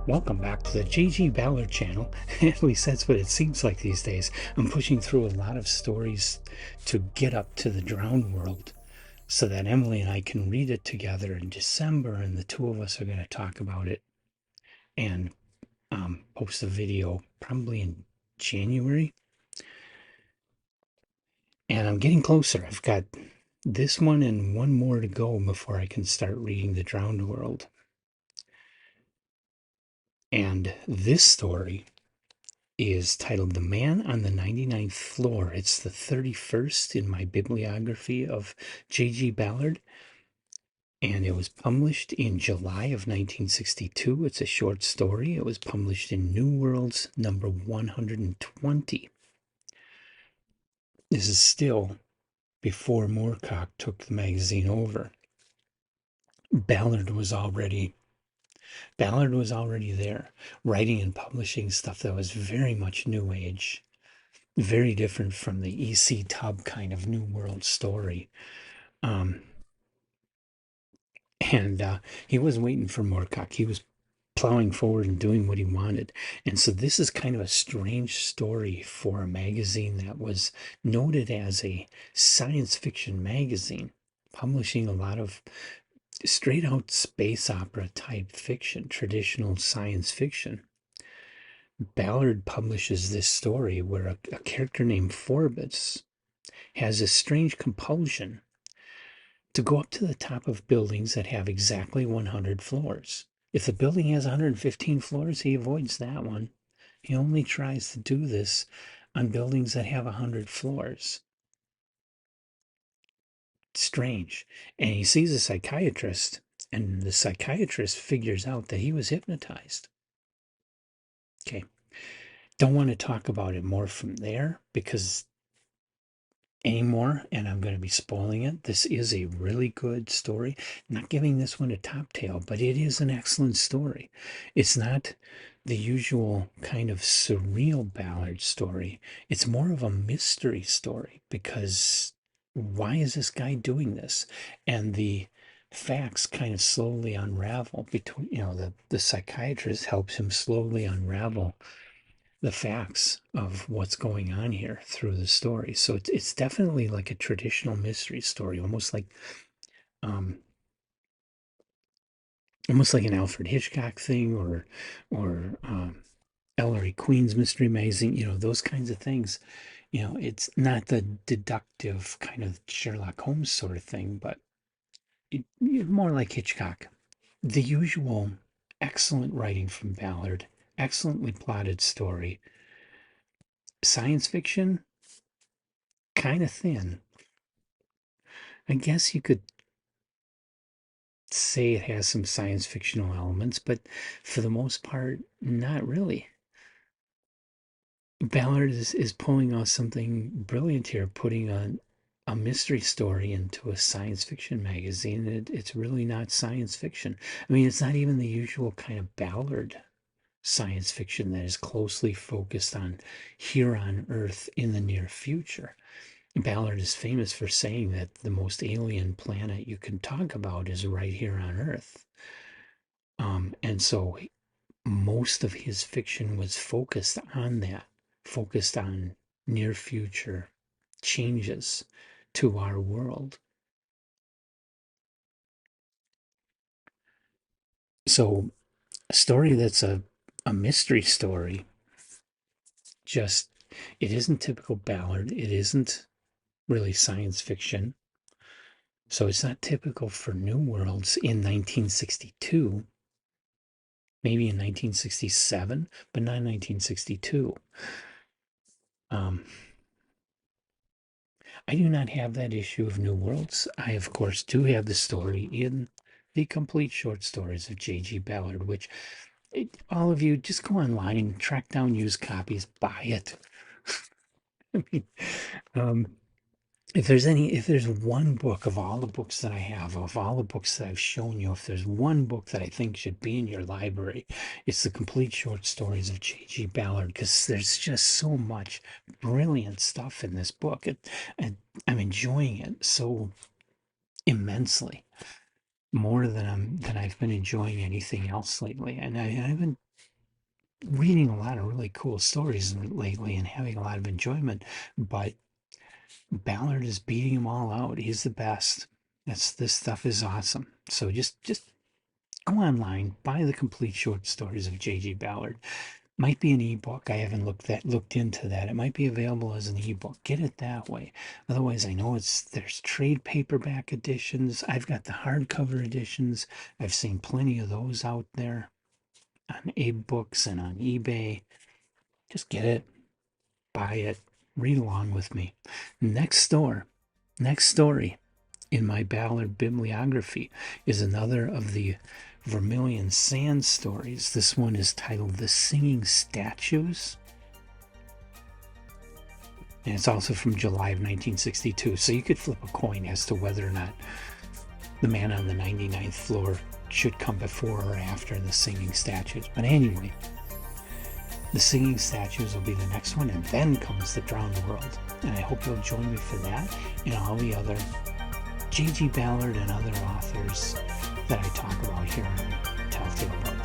Welcome back to the JG Ballard channel. At least that's what it seems like these days. I'm pushing through a lot of stories to get up to the drowned world so that Emily and I can read it together in December, and the two of us are going to talk about it and post a video probably in January. And I'm getting closer. I've got this one and one more to go before I can start reading the drowned world. And this story is titled The Man on the 99th Floor. It's the 31st in my bibliography of J.G. Ballard, and it was published in July of 1962. It's a short story. It was published in New Worlds number 120. This is still before Moorcock took the magazine over. Ballard was already there, writing and publishing stuff that was very much New Age, very different from the E.C. Tubb kind of New World story. Um, and he wasn't waiting for Moorcock. He was plowing forward and doing what he wanted. And so this is kind of a strange story for a magazine that was noted as a science fiction magazine, publishing a lot of straight out space opera type fiction, traditional science fiction. Ballard publishes this story where a character named Forbes has a strange compulsion to go up to the top of buildings that have exactly 100 floors. If the building has 115 floors, he avoids that one. He only tries to do this on buildings that have 100 floors. Strange. And he sees a psychiatrist, and the psychiatrist figures out that he was hypnotized. Okay. Don't want to talk about it more from there because anymore, and I'm going to be spoiling it. This is a really good story. Not giving this one a top tail, but it is an excellent story. It's not the usual kind of surreal Ballard story. It's more of a mystery story because why is this guy doing this? And the facts kind of slowly unravel between, the psychiatrist helps him slowly unravel the facts of what's going on here through the story. So it's definitely like a traditional mystery story, um, almost like an Alfred Hitchcock thing, or Ellery Queen's mystery magazine. Those kinds of things. It's not the deductive kind of Sherlock Holmes sort of thing, but more like Hitchcock. The usual excellent writing from Ballard, excellently plotted story. Science fiction, kind of thin. I guess you could say it has some science fictional elements, but for the most part, not really. Ballard is pulling off something brilliant here, putting a mystery story into a science fiction magazine. It's really not science fiction. I mean, it's not even the usual kind of Ballard science fiction that is closely focused on here on Earth in the near future. Ballard is famous for saying that the most alien planet you can talk about is right here on Earth. And so most of his fiction was focused on that, focused on near future changes to our world. So a story that's a mystery story, just it isn't typical Ballard. It isn't really science fiction. So it's not typical for New Worlds in 1962, maybe in 1967, but not in 1962. Um, I do not have that issue of New Worlds. I, of course, do have the story in the complete short stories of J.G. Ballard, which all of you just go online, track down used copies, buy it. I mean, um, if there's one book of all the books that I have, of all the books that I've shown you, if there's one book that I think should be in your library, it's the complete short stories of J.G. Ballard, because there's just so much brilliant stuff in this book. I'm enjoying it so immensely, more than I've been enjoying anything else lately. And I've been reading a lot of really cool stories lately and having a lot of enjoyment, but Ballard is beating them all out. He's the best. This stuff is awesome. So just go online, buy the complete short stories of J.G. Ballard. Might be an ebook. I haven't looked into that. It might be available as an ebook. Get it that way. Otherwise, I know there's trade paperback editions. I've got the hardcover editions. I've seen plenty of those out there on Abe Books and on eBay. Just get it, buy it, read along with me. Next story in my Ballard bibliography is another of the Vermilion Sand stories. This one is titled The Singing Statues. And it's also from July of 1962. So you could flip a coin as to whether or not the man on the 99th floor should come before or after the Singing Statues. But anyway, the Singing Statues will be the next one, and then comes The Drowned World. And I hope you'll join me for that and all the other J.G. Ballard and other authors that I talk about here on Telltale Books.